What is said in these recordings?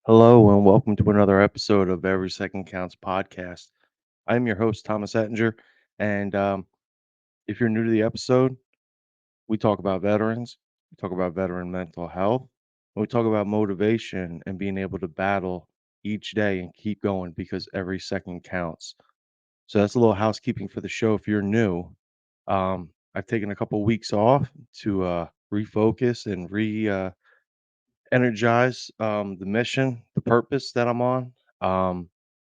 Hello and welcome to another episode of Every Second Counts podcast. I'm your host, Thomas Ettinger. And if you're new to the episode, we talk about veterans, we talk about veteran mental health, and we talk about motivation and being able to battle each day and keep going because every second counts. So that's a little housekeeping for the show if you're new. I've taken a couple weeks off to refocus and energize the mission, the purpose that I'm on. Um,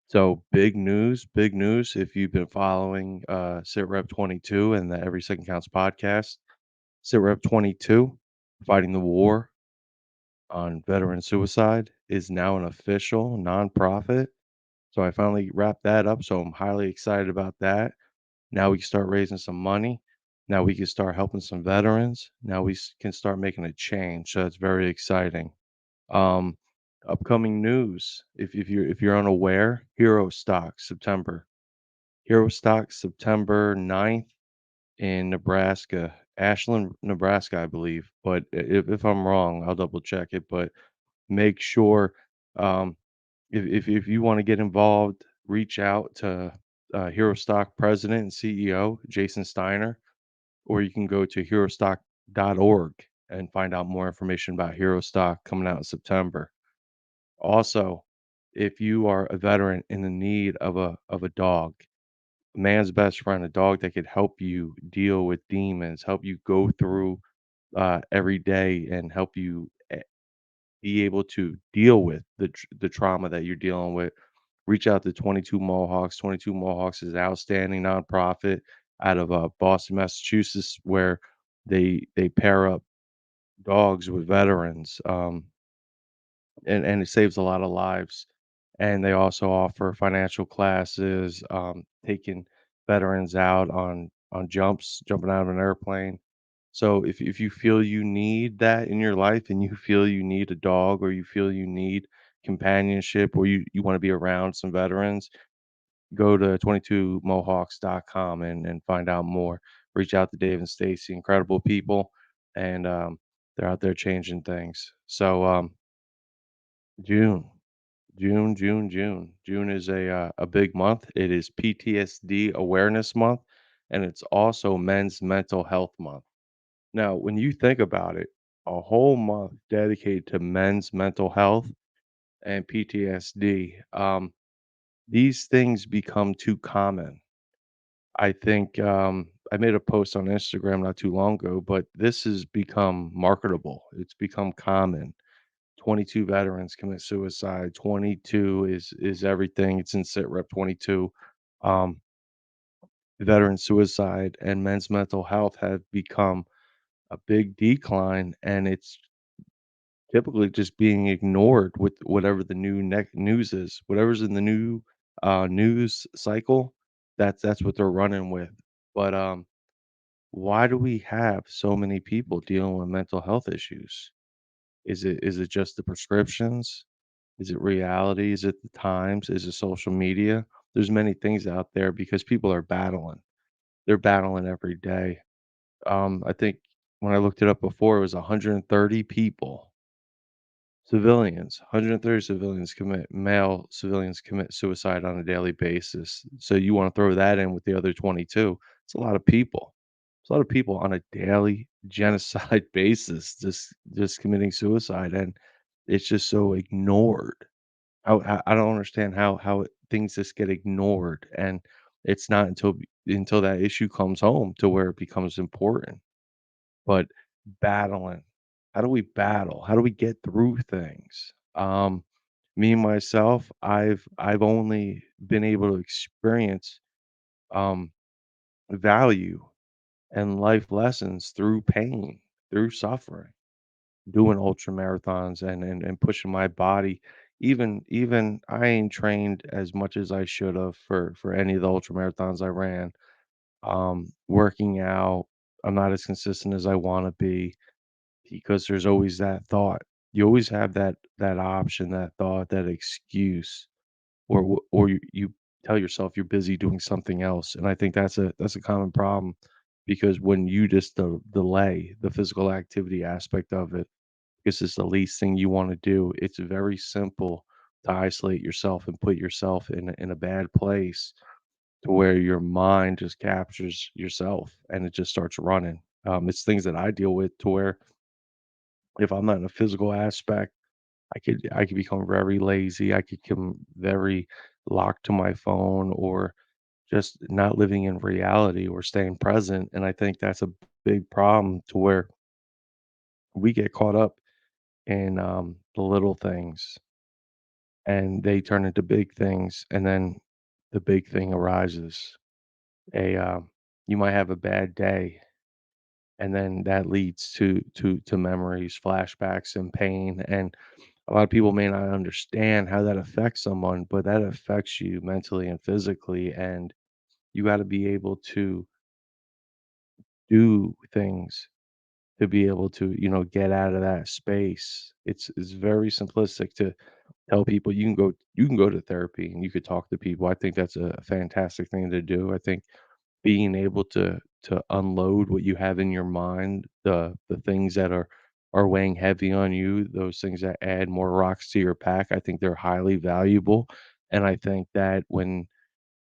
so big news. If you've been following SITREP 22 and the Every Second Counts podcast, SITREP 22, Fighting the War on Veteran Suicide, is now an official nonprofit. So I finally wrapped that up. So I'm highly excited about that. Now we can start raising some money. Now we can start helping some veterans. Now can start making a change. So it's very exciting. Um, Upcoming news. If you're unaware, Hero Stock September 9th in Nebraska, Ashland, Nebraska, I believe. But if I'm wrong, I'll double check it. But make sure um, if you want to get involved, reach out to Hero Stock President and CEO Jason Steiner, or you can go to herostock.org and find out more information about Hero Stock coming out in September. Also, if you are a veteran in the need of a dog, man's best friend, a dog that could help you deal with demons, help you go through every day, and help you be able to deal with the trauma that you're dealing with. Reach out to 22 Mohawks. 22 Mohawks is an outstanding nonprofit out of Boston, Massachusetts, where they pair up dogs with veterans. And it saves a lot of lives. And they also offer financial classes, taking veterans out on jumping out of an airplane. So if you feel you need that in your life and you feel you need a dog or you feel you need companionship or you want to be around some veterans, go to 22mohawks.com and find out more. Reach out to Dave and Stacy, incredible people, and they're out there changing things. So June. June is a big month. It is PTSD Awareness Month, and it's also Men's Mental Health Month. Now, when you think about it, a whole month dedicated to men's mental health and PTSD, these things become too common. I think I made a post on Instagram not too long ago, but this has become marketable. It's become common. 22 veterans commit suicide. 22 is everything. It's in SITREP 22. Um, Veteran suicide and men's mental health have become a big decline, and it's typically just being ignored with whatever the news is. Whatever's in the new news cycle, that's what they're running with. But why do we have so many people dealing with mental health issues? Is it just the prescriptions? Is it reality? Is it the times? Is it social media? There's many things out there because people are battling. They're battling every day. I think when I looked it up before, it was 130 people, civilians, 130 male civilians commit suicide on a daily basis. So you want to throw that in with the other 22. It's a lot of people. It's a lot of people on a daily genocide basis just committing suicide, and it's just so ignored. I don't understand how things just get ignored, and it's not until that issue comes home to where it becomes important. But battling, how do we battle? How do we get through things? Me myself, I've only been able to experience um, value and life lessons through pain, through suffering, doing ultra marathons and pushing my body. Even I ain't trained as much as I should have for any of the ultra marathons I ran. Working out, I'm not as consistent as I want to be because there's always that thought. You always have that option, that thought, that excuse, or you tell yourself you're busy doing something else. And I think that's a common problem because when you just delay the physical activity aspect of it, because it's the least thing you wanna do. It's very simple to isolate yourself and put yourself in a bad place to where your mind just captures yourself and it just starts running. It's things that I deal with to where if I'm not in a physical aspect, I could become very lazy. I could become very locked to my phone or just not living in reality or staying present. And I think that's a big problem to where we get caught up in the little things and they turn into big things. And then the big thing arises. You might have a bad day and then that leads to memories, flashbacks, and pain. And a lot of people may not understand how that affects someone, but that affects you mentally and physically. And you got to be able to do things to be able to, get out of that space. It's very simplistic to tell people you can go to therapy and you could talk to people. I think that's a fantastic thing to do. I think being able to unload what you have in your mind, the things that are weighing heavy on you, those things that add more rocks to your pack, I think they're highly valuable. And I think that when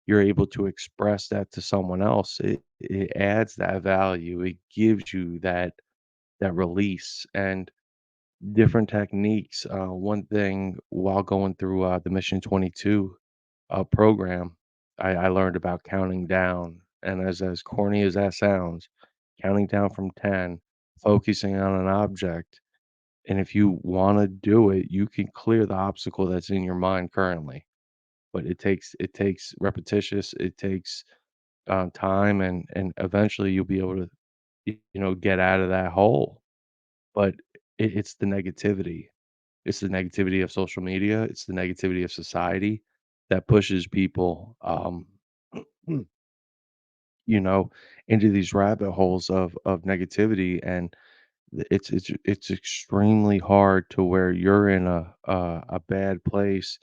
you're able to express that to someone else, it adds that value. It gives you that release and different techniques. One thing while going through the Mission 22 program, I learned about counting down. And as corny as that sounds, counting down from 10, focusing on an object. And if you want to do it, you can clear the obstacle that's in your mind currently. But it takes repetitious, it takes time, and eventually you'll be able to get out of that hole. But it's the negativity. It's the negativity of social media, it's the negativity of society that pushes people, you know, into these rabbit holes of negativity, and it's extremely hard to where you're in a bad place,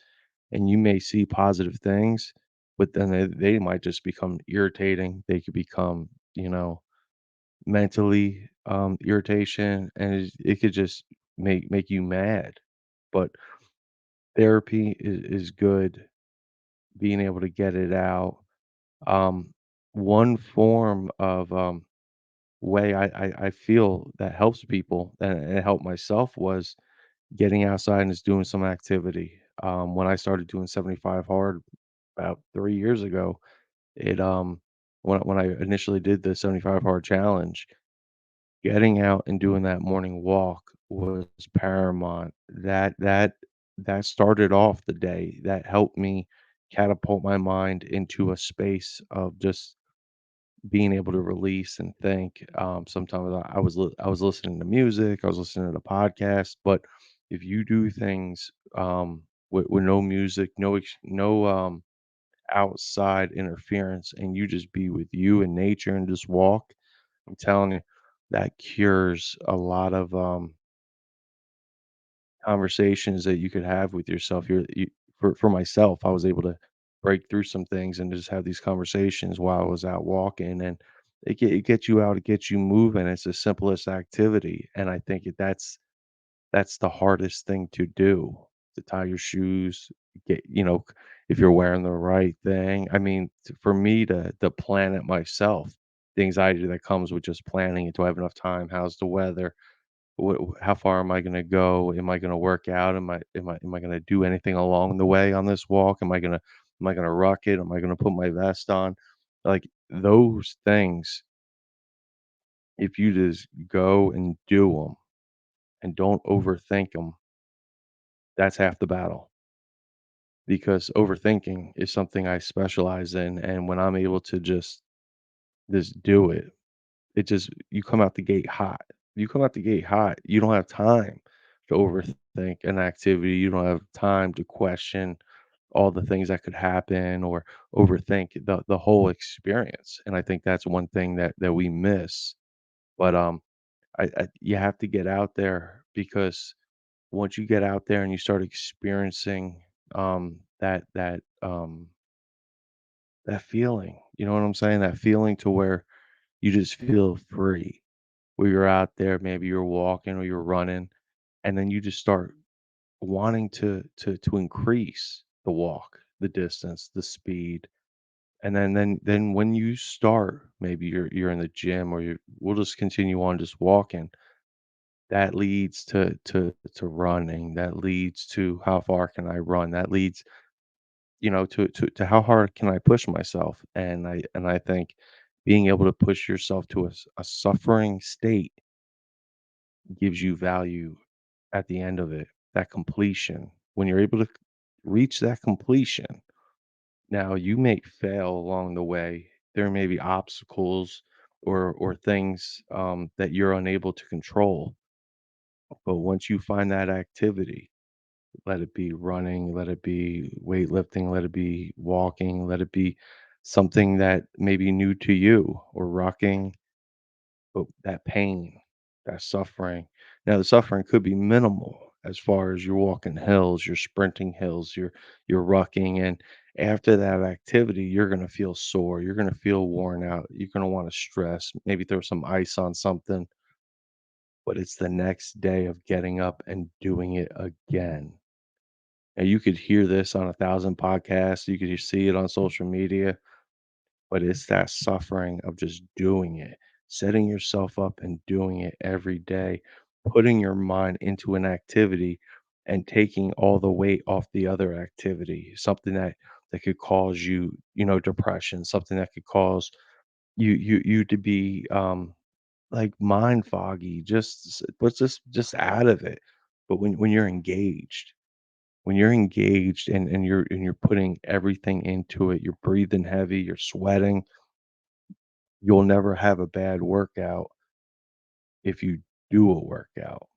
and you may see positive things, but then they might just become irritating. They could become, mentally, irritation, and it could just make you mad. But therapy is good, being able to get it out. Um, One form of, way I feel that helps people and it helped myself was getting outside and just doing some activity. When I started doing 75 hard about 3 years ago, it, when I initially did the 75 hard challenge, getting out and doing that morning walk was paramount. That started off the day. That helped me catapult my mind into a space of just being able to release and think. Sometimes I was listening to music, I was listening to podcasts, but if you do things with no music, no outside interference, and you just be with you and nature and just walk, I'm telling you, that cures a lot of conversations that you could have with yourself. For myself, I was able to break through some things and just have these conversations while I was out walking, and it gets you out, it gets you moving. It's the simplest activity, and I think that's the hardest thing to do, to tie your shoes, if you're wearing the right thing. I mean, for me to plan it myself, the anxiety that comes with just planning it. Do I have enough time? How's the weather? How far am I gonna go? Am I gonna work out? Am I gonna do anything along the way on this walk? Am I gonna ruck it? Am I gonna put my vest on? Like those things, if you just go and do them and don't overthink them, that's half the battle. Because overthinking is something I specialize in, and when I'm able to just do it, it just you come out the gate hot. You come out the gate hot, you don't have time to overthink an activity, you don't have time to question all the things that could happen or overthink the whole experience, and I think that's one thing that we miss. But, I you have to get out there because once you get out there and you start experiencing, that feeling, you know what I'm saying? That feeling to where you just feel free. Where you're out there, maybe you're walking or you're running, and then you just start wanting to increase the walk, the distance, the speed, and then when you start, maybe you're in the gym or you we'll just continue on just walking. That leads to running. That leads to how far can I run? That leads, to how hard can I push myself? And I think being able to push yourself to a suffering state gives you value at the end of it. That completion. When you're able to reach that completion, now you may fail along the way. There may be obstacles or things that you're unable to control. But once you find that activity, let it be running, let it be weightlifting, let it be walking, let it be something that may be new to you or rocking, but that pain, that suffering. Now the suffering could be minimal as far as you're walking hills, you're sprinting hills, you're rucking, and after that activity, you're gonna feel sore, you're gonna feel worn out, you're gonna want to stress, maybe throw some ice on something, but it's the next day of getting up and doing it again. And you could hear this on 1,000 podcasts, you could see it on social media, but it's that suffering of just doing it, setting yourself up and doing it every day, putting your mind into an activity and taking all the weight off the other activity, something that could cause you, depression, something that could cause you to be like mind foggy, just out of it. But when you're engaged, and you're putting everything into it, you're breathing heavy, you're sweating, you'll never have a bad workout if you do a workout.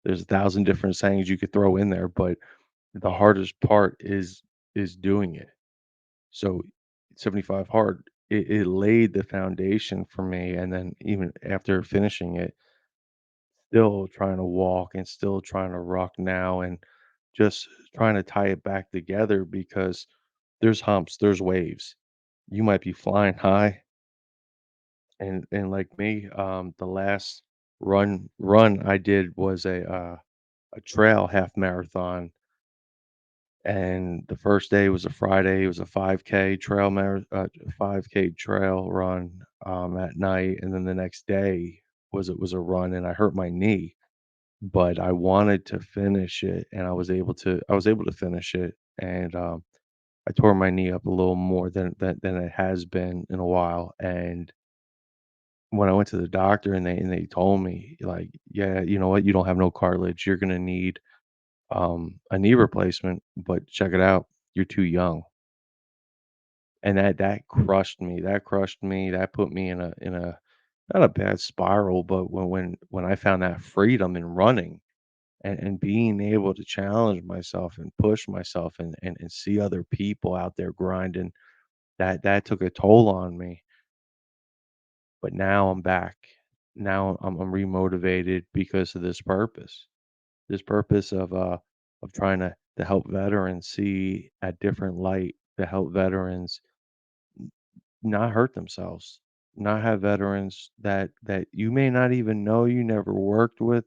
There's 1,000 different sayings you could throw in there, but the hardest part is doing it. So 75 hard, it laid the foundation for me, and then even after finishing it, still trying to walk and still trying to rock now and just trying to tie it back together because there's humps, there's waves. You might be flying high, and like me, the last run I did was a trail half marathon, and the first day was a Friday. It was a 5K trail run at night, and then the next day was a run, and I hurt my knee, but I wanted to finish it, and I was able to finish it, and I tore my knee up a little more than it has been in a while, and when I went to the doctor and they told me, like, "Yeah, you know what? You don't have no cartilage. You're gonna need, a knee replacement, but check it out, you're too young." And that crushed me. That crushed me. That put me in a not a bad spiral, but when I found that freedom in running and being able to challenge myself and push myself and see other people out there grinding, that took a toll on me. But now I'm back. Now I'm remotivated because of this purpose of trying to help veterans see a different light, to help veterans not hurt themselves, not have veterans that you may not even know you never worked with,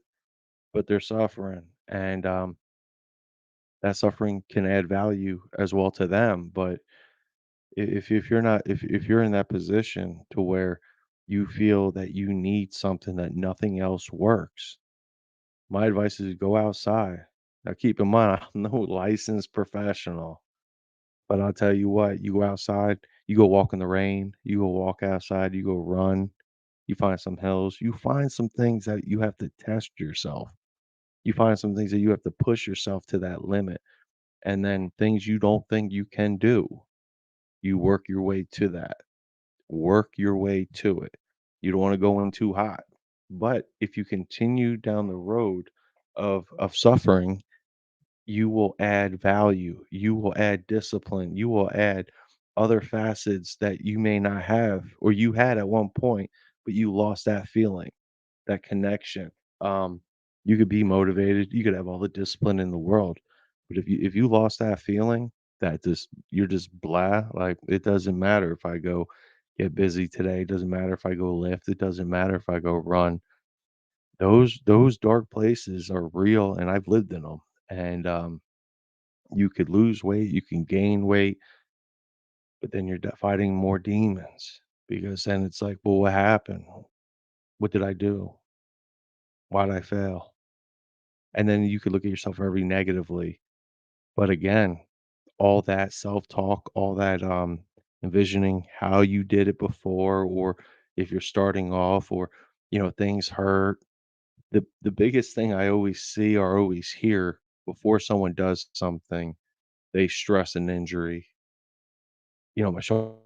but they're suffering, and that suffering can add value as well to them. But if you're not if you're in that position to where you feel that you need something that nothing else works, my advice is go outside. Now keep in mind, I'm no licensed professional, but I'll tell you what, you go outside, you go walk in the rain, you go walk outside, you go run, you find some hills, you find some things that you have to test yourself. You find some things that you have to push yourself to that limit, and then things you don't think you can do, you work your way to that. Work your way to it. You don't want to go in too hot. But if you continue down the road of suffering, you will add value. You will add discipline. You will add other facets that you may not have or you had at one point, but you lost that feeling, that connection. Um, you could be motivated. You could have all the discipline in the world, but if you lost that feeling, that just you're just blah. Like it doesn't matter if I go get busy today. It doesn't matter if I go lift. It doesn't matter if I go run. those dark places are real, and I've lived in them. And, you could lose weight, you can gain weight, but then you're fighting more demons because then it's like, well, what happened? What did I do? Why did I fail? And then you could look at yourself very negatively. But again, all that self-talk, all that, envisioning how you did it before, or if you're starting off, or, things hurt. The biggest thing I always see or always hear before someone does something, they stress an injury. My shoulder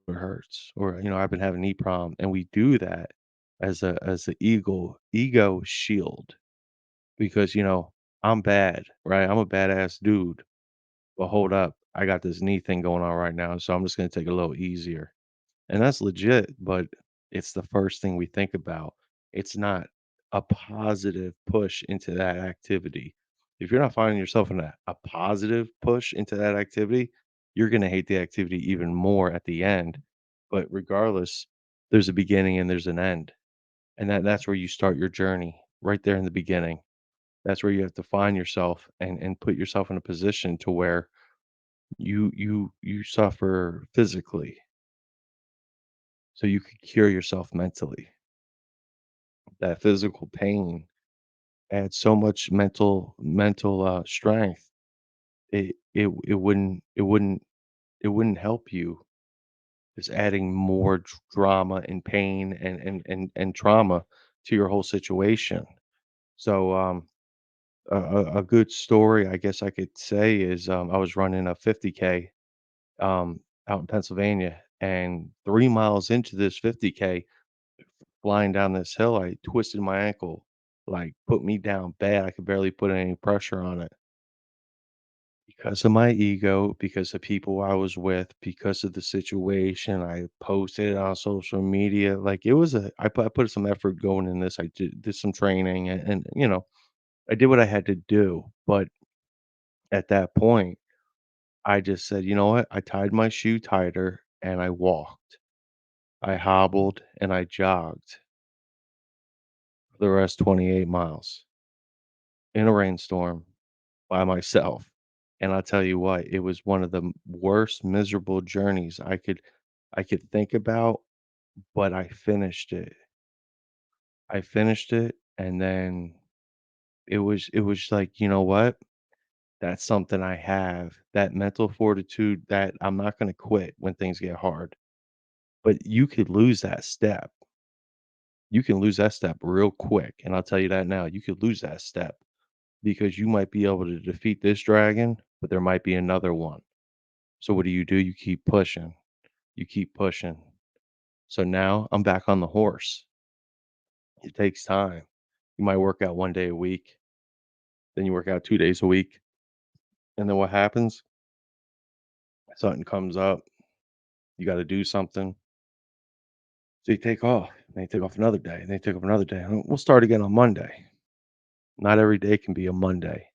hurts, or, I've been having knee problem, and we do that as a ego shield because, I'm bad, right? I'm a badass dude. Well, hold up. I got this knee thing going on right now, so I'm just gonna take it a little easier. And that's legit, but it's the first thing we think about. It's not a positive push into that activity. If you're not finding yourself in a positive push into that activity, you're gonna hate the activity even more at the end. But regardless, there's a beginning and there's an end. And that's where you start your journey, right there in the beginning. That's where you have to find yourself and put yourself in a position to where you suffer physically, so you could cure yourself mentally. That physical pain adds so much mental strength. It wouldn't help you. It's adding more drama and pain and trauma to your whole situation. So, a good story, I guess I could say, is, I was running a 50K, out in Pennsylvania, and 3 miles into this 50K, flying down this hill, I twisted my ankle, like, put me down bad. I could barely put any pressure on it because of my ego, because of people I was with, because of the situation. I posted it on social media. Like, it was I put some effort going in this. I did some training, and, I did what I had to do. But at that point, I just said, "You know what?" I tied my shoe tighter and I walked. I hobbled and I jogged for the rest 28 miles in a rainstorm by myself. And I'll tell you what, it was one of the worst miserable journeys I could think about, but I finished it. I finished it, and then it was like, you know what? That's something I have. That mental fortitude that I'm not gonna quit when things get hard. But you could lose that step. You can lose that step real quick, and I'll tell you that now. You could lose that step because you might be able to defeat this dragon, but there might be another one. So what do? You keep pushing. You keep pushing. So now I'm back on the horse. It takes time. You might work out 1 day a week, then you work out 2 days a week, and then what happens? Something comes up, you gotta do something, so you take off, then you take off another day, and then you take off another day, and we'll start again on Monday. Not every day can be a Monday.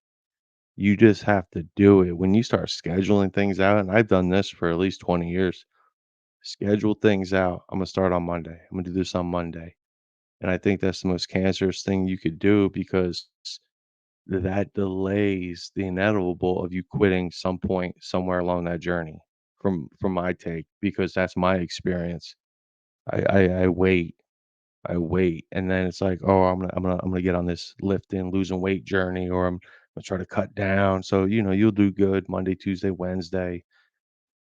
You just have to do it. When you start scheduling things out, and I've done this for at least 20 years, schedule things out. I'm gonna start on Monday. I'm gonna do this on Monday. And I think that's the most cancerous thing you could do because that delays the inevitable of you quitting some point somewhere along that journey from my take, because that's my experience. I wait. I wait, and then it's like, "Oh, I'm gonna get on this lifting, losing weight journey, or I'm gonna try to cut down." So, you'll do good Monday, Tuesday, Wednesday.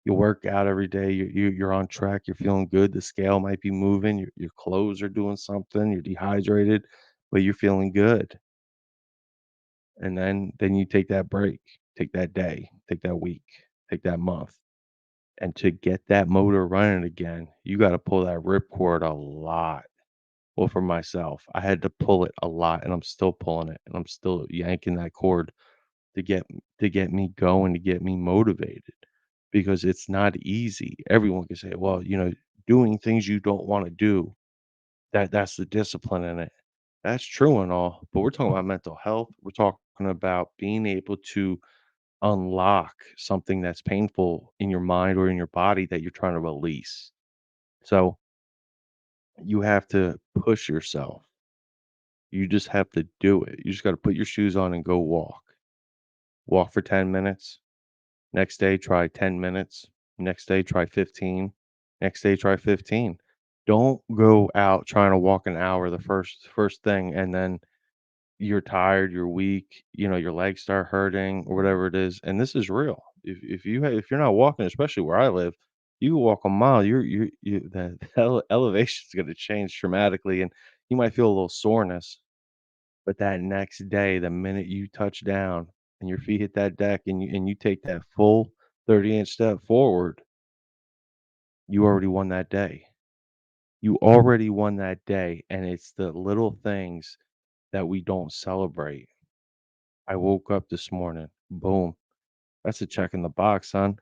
You work out every day, you're on track, you're feeling good, the scale might be moving, your clothes are doing something, you're dehydrated, but you're feeling good. And then you take that break, take that day, take that week, take that month. And to get that motor running again, you gotta pull that ripcord a lot. Well, for myself, I had to pull it a lot, and I'm still pulling it, and I'm still yanking that cord to get me going, to get me motivated, because it's not easy. Everyone can say, "Well, doing things you don't wanna do, that's the discipline in it." That's true and all, but we're talking about mental health. We're talking about being able to unlock something that's painful in your mind or in your body that you're trying to release. So, you have to push yourself. You just have to do it. You just gotta put your shoes on and go walk. Walk for 10 minutes. Next day, try 10 minutes. Next day, try 15. Next day, try 15. Don't go out trying to walk an hour the first thing, and then you're tired, you're weak, your legs start hurting or whatever it is, and this is real. If you're not walking, especially where I live, you walk a mile, the elevation is gonna change dramatically, and you might feel a little soreness, but that next day, the minute you touch down and your feet hit that deck and you take that full 30-inch step forward, you already won that day. You already won that day, and it's the little things that we don't celebrate. I woke up this morning, boom, that's a check in the box, son.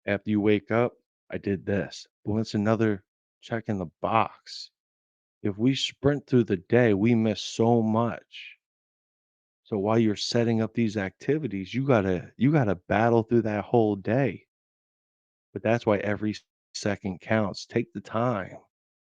After you wake up, I did this. Boom, it's another check in the box. If we sprint through the day, we miss so much. So while you're setting up these activities, you gotta battle through that whole day. But that's why every second counts. Take the time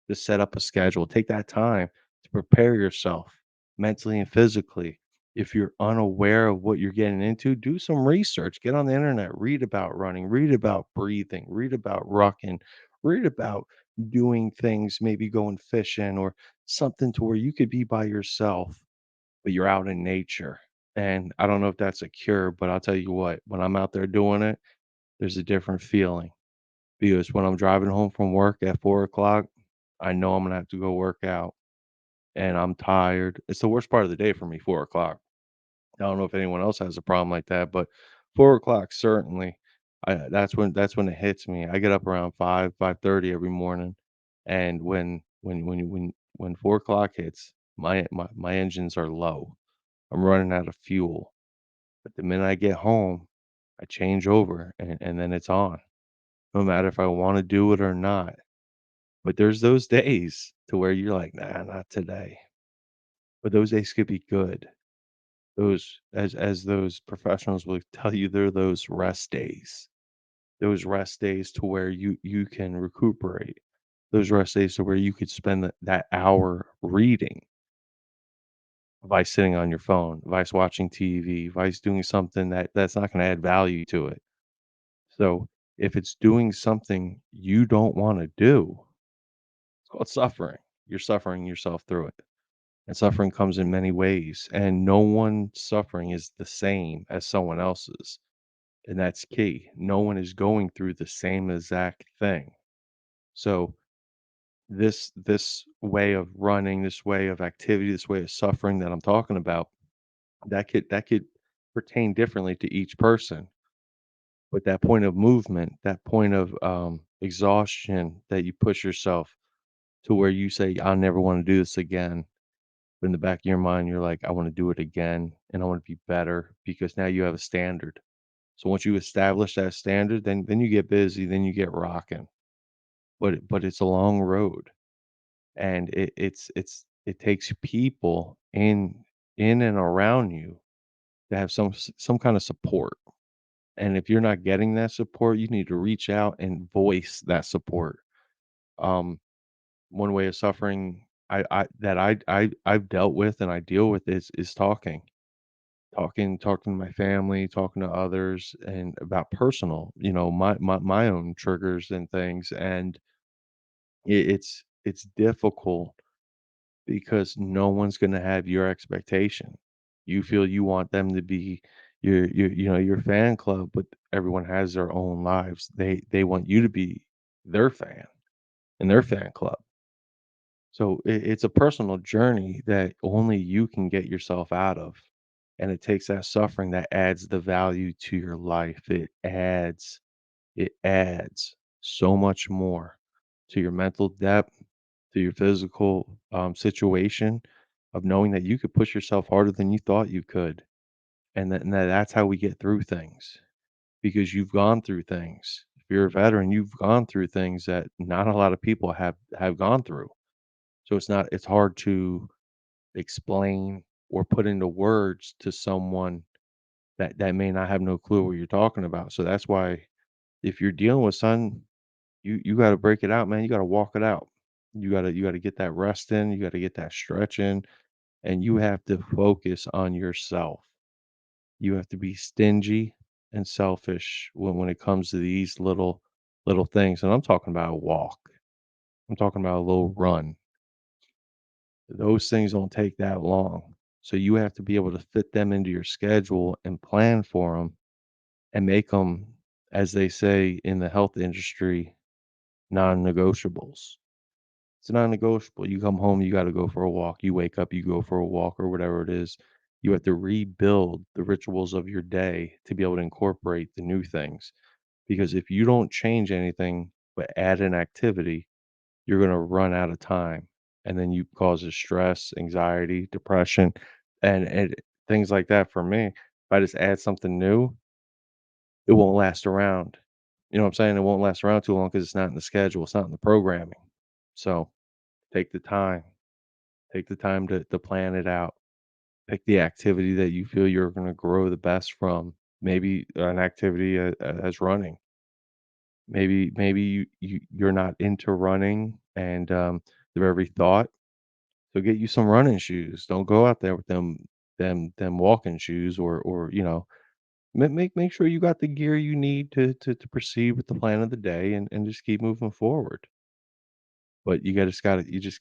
to set up a schedule. Take that time to prepare yourself mentally and physically. If you're unaware of what you're getting into, do some research. Get on the internet, read about running, read about breathing, read about rucking, read about doing things, maybe going fishing or something to where you could be by yourself, but you're out in nature. And I don't know if that's a cure, but I'll tell you what, when I'm out there doing it, there's a different feeling. Because when I'm driving home from work at 4 o'clock, I know I'm gonna have to go work out and I'm tired. It's the worst part of the day for me, 4 o'clock. I don't know if anyone else has a problem like that, but 4 o'clock certainly. That's when it hits me. I get up around 5:30 every morning, and when 4 o'clock hits, my engines are low. I'm running out of fuel. But the minute I get home, I change over and then it's on, no matter if I wanna do it or not. But there's those days to where you're like, "Nah, not today." But those days could be good. Those as those professionals will tell you, they're those rest days. Those rest days to where you can recuperate. Those rest days to where you could spend that hour reading, vice sitting on your phone, vice watching TV, vice doing something that's not gonna add value to it. So, if it's doing something you don't wanna do, it's called suffering. You're suffering yourself through it. And suffering comes in many ways, and no one's suffering is the same as someone else's. And that's key. No one is going through the same exact thing. So this way of running, this way of activity, this way of suffering that I'm talking about, that could pertain differently to each person. But that point of movement, that point of exhaustion that you push yourself to where you say, "I never want to do this again." But in the back of your mind, you're like, "I wanna do it again, and I wanna be better," because now you have a standard. So once you establish that standard, then you get busy, then you get rocking. But it's a long road, and it takes people in and around you to have some kinda support, and if you're not getting that support, you need to reach out and voice that support. Um, one way of suffering I've dealt with and I deal with is talking. Talking to my family, talking to others, and about personal, my own triggers and things, and it's difficult because no one's gonna have your expectation. You feel you want them to be your fan club, but everyone has their own lives. They want you to be their fan and their fan club. So it's a personal journey that only you can get yourself out of. And it takes that suffering that adds the value to your life. It adds so much more to your mental depth, to your physical situation of knowing that you could push yourself harder than you thought you could. And that's how we get through things because you've gone through things. If you're a veteran, you've gone through things that not a lot of people have gone through. So it's hard to explain or put into words to someone that may not have no clue what you're talking about. So that's why if you're dealing with something, you gotta break it out, man. You gotta walk it out. You gotta get that rest in, you gotta get that stretch in, and you have to focus on yourself. You have to be stingy and selfish when it comes to these little things, and I'm talking about a walk. I'm talking about a little run. Those things don't take that long. So you have to be able to fit them into your schedule and plan for them and make them, as they say in the health industry, non-negotiables. It's non-negotiable. You come home, you gotta go for a walk. You wake up, you go for a walk or whatever it is. You have to rebuild the rituals of your day to be able to incorporate the new things. Because if you don't change anything but add an activity, you're gonna run out of time. And then you causes stress, anxiety, depression, and things like that for me. If I just add something new, it won't last around. You know what I'm saying? It won't last around too long because it's not in the schedule, it's not in the programming. So take the time. Take the time to plan it out. Pick the activity that you feel you're gonna grow the best from. Maybe an activity as running. Maybe you're not into running and, the very thought, so get you some running shoes. Don't go out there with them walking shoes or, make sure you got the gear you need to proceed with the plan of the day and just keep moving forward. But you just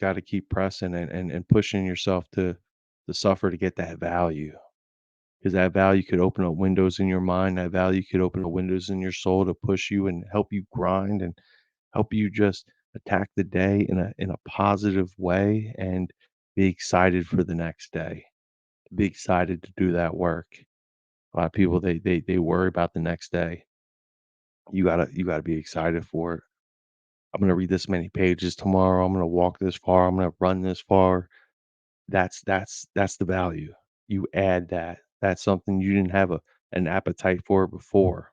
gotta keep pressing and pushing yourself to suffer to get that value, because that value could open up windows in your mind, that value could open up windows in your soul to push you and help you grind and help you just attack the day in a positive way and be excited for the next day. Be excited to do that work. A lot of people, they worry about the next day. You gotta be excited for it. I'm gonna read this many pages tomorrow. I'm gonna walk this far. I'm gonna run this far. That's the value. You add that. That's something you didn't have an appetite for before,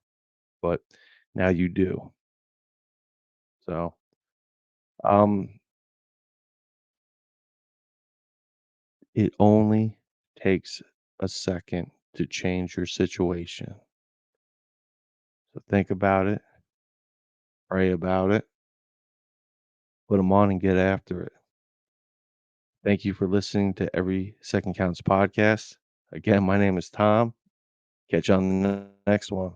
but now you do. So, um, it only takes a second to change your situation. So think about it, pray about it, put them on and get after it. Thank you for listening to Every Second Counts podcast. Again, my name is Tom. Catch you on the next one.